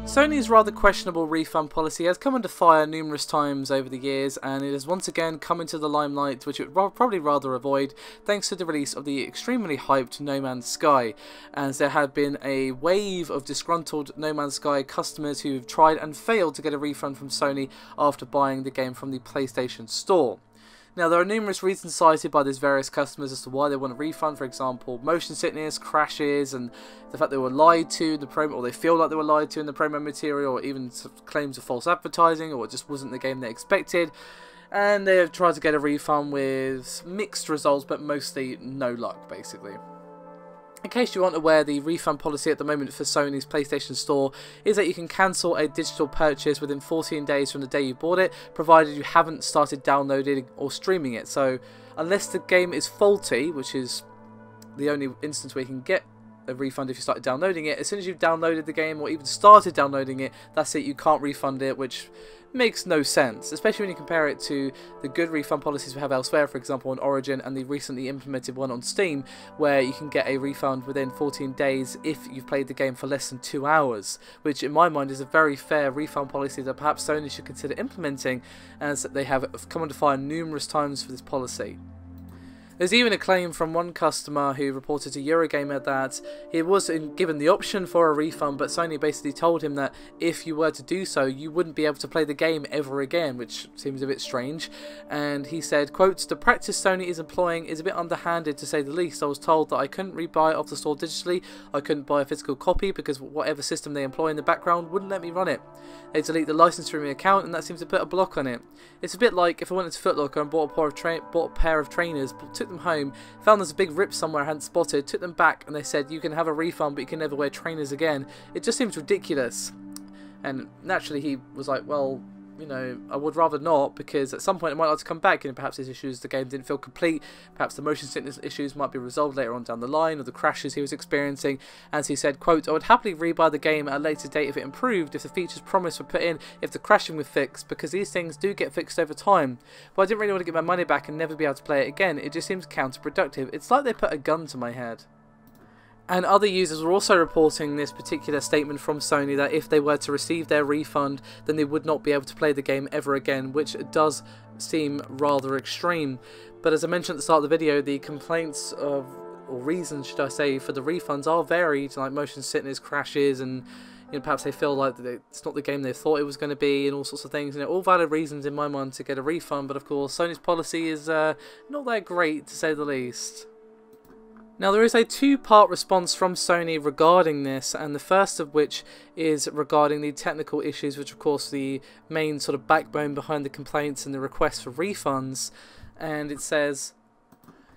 Sony's rather questionable refund policy has come under fire numerous times over the years, and it has once again come into the limelight, which it would probably rather avoid, thanks to the release of the extremely hyped No Man's Sky, as there have been a wave of disgruntled No Man's Sky customers who have tried and failed to get a refund from Sony after buying the game from the PlayStation Store. Now, there are numerous reasons cited by these various customers as to why they want a refund. For example, motion sickness, crashes, and the fact they were lied to in the promo, or they feel like they were lied to in the promo material, or even claims of false advertising, or it just wasn't the game they expected. And they have tried to get a refund with mixed results, but mostly no luck, basically. In case you aren't aware, the refund policy at the moment for Sony's PlayStation Store is that you can cancel a digital purchase within 14 days from the day you bought it, provided you haven't started downloading or streaming it. So, unless the game is faulty, which is the only instance where you can get a refund if you started downloading it, as soon as you've downloaded the game or even started downloading it, that's it, you can't refund it, which makes no sense, especially when you compare it to the good refund policies we have elsewhere, for example on Origin, and the recently implemented one on Steam, where you can get a refund within 14 days if you've played the game for less than 2 hours, which in my mind is a very fair refund policy that perhaps Sony should consider implementing, as they have come under fire numerous times for this policy. There's even a claim from one customer who reported to Eurogamer that he was given the option for a refund, but Sony basically told him that if you were to do so, you wouldn't be able to play the game ever again, which seems a bit strange. And he said, quote, "The practice Sony is employing is a bit underhanded, to say the least. I was told that I couldn't rebuy it off the store digitally. I couldn't buy a physical copy because whatever system they employ in the background wouldn't let me run it. They delete the license from my account, and that seems to put a block on it. It's a bit like if I went to Foot Locker and bought a pair of trainers, took them home, found there's a big rip somewhere I hadn't spotted, took them back, and they said you can have a refund but you can never wear trainers again. It just seems ridiculous." And naturally he was like, well, you know, I would rather not, because at some point it might like to come back, and perhaps his issues, the game didn't feel complete, perhaps the motion sickness issues might be resolved later on down the line, or the crashes he was experiencing. As he said, quote, "I would happily rebuy the game at a later date if it improved, if the features promised were put in, if the crashing were fixed, because these things do get fixed over time. But I didn't really want to get my money back and never be able to play it again. It just seems counterproductive. It's like they put a gun to my head." And other users were also reporting this particular statement from Sony, that if they were to receive their refund, then they would not be able to play the game ever again, which does seem rather extreme. But as I mentioned at the start of the video, the complaints of, or reasons should I say, for the refunds are varied, like motion sickness, crashes, and perhaps they feel like it's not the game they thought it was going to be, and all sorts of things. All valid reasons in my mind to get a refund, but of course Sony's policy is not that great, to say the least. Now, there is a two-part response from Sony regarding this, and the first of which is regarding the technical issues, which of course the main sort of backbone behind the complaints and the requests for refunds. And it says,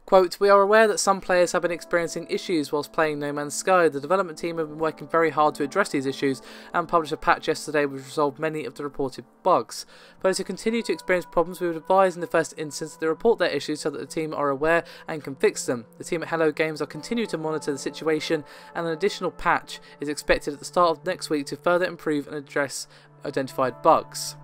quote, "We are aware that some players have been experiencing issues whilst playing No Man's Sky. The development team have been working very hard to address these issues and published a patch yesterday which resolved many of the reported bugs. For those who continue to experience problems, we would advise in the first instance that they report their issues so that the team are aware and can fix them. The team at Hello Games are continuing to monitor the situation, and an additional patch is expected at the start of next week to further improve and address identified bugs."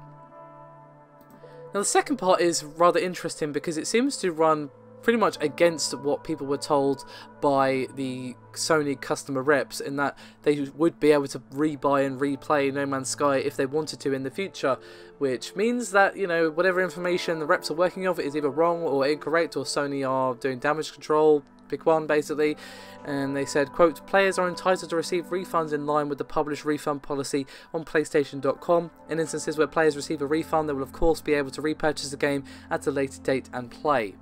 Now, the second part is rather interesting because it seems to run pretty much against what people were told by the Sony customer reps, in that they would be able to rebuy and replay No Man's Sky if they wanted to in the future, which means that, whatever information the reps are working off is either wrong or incorrect, or Sony are doing damage control, pick one basically. And they said, quote, "Players are entitled to receive refunds in line with the published refund policy on PlayStation.com. In instances where players receive a refund, they will of course be able to repurchase the game at a later date and play."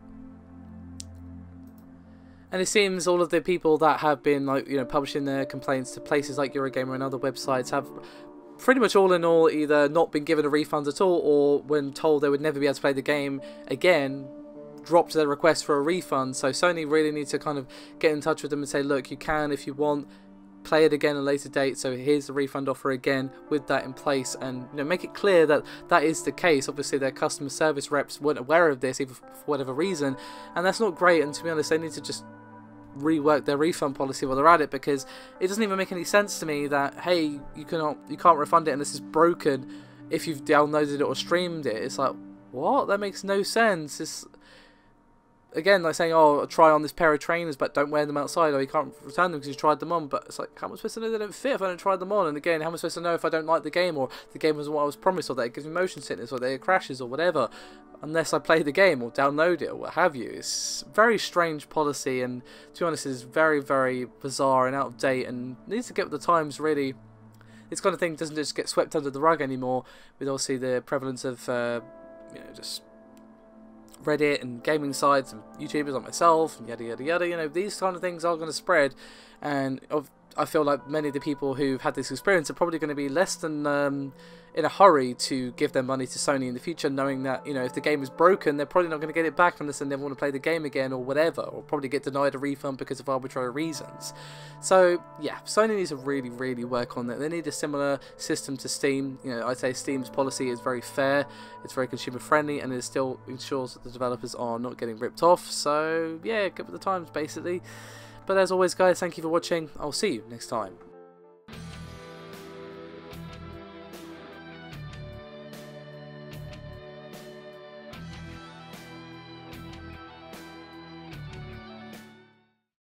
And it seems all of the people that have been publishing their complaints to places like Eurogamer and other websites have pretty much all in all either not been given a refund at all, or when told they would never be able to play the game again, dropped their request for a refund. So Sony really needs to kind of get in touch with them and say, look, you can, if you want, play it again at a later date, so here's the refund offer again with that in place, and make it clear that that is the case. Obviously their customer service reps weren't aware of this, either for whatever reason, and that's not great. And to be honest, they need to just rework their refund policy while they're at it, because it doesn't even make any sense to me that, hey, you can't refund it unless it's broken if you've downloaded it or streamed it. It's like, what? That makes no sense. again, like saying, oh, try on this pair of trainers, but don't wear them outside, or you can't return them because you tried them on. But it's like, how am I supposed to know they don't fit if I don't try them on? And again, how am I supposed to know if I don't like the game, or the game wasn't what I was promised, or that it gives me motion sickness, or that it crashes, or whatever, unless I play the game or download it or what have you? It's a very strange policy, and to be honest, it's very, very bizarre and out of date, and needs to get with the times, really. This kind of thing doesn't just get swept under the rug anymore, with obviously the prevalence of, just Reddit and gaming sites and YouTubers like myself and yada yada yada. These kind of things are going to spread, and I feel like many of the people who've had this experience are probably going to be less than in a hurry to give their money to Sony in the future, knowing that, if the game is broken, they're probably not going to get it back unless they never want to play the game again or whatever, or probably get denied a refund because of arbitrary reasons. So yeah, Sony needs to really, really work on that. They need a similar system to Steam. I'd say Steam's policy is very fair, it's very consumer friendly, and it still ensures that the developers are not getting ripped off. So yeah, get with the times basically. But as always, guys, thank you for watching. I'll see you next time.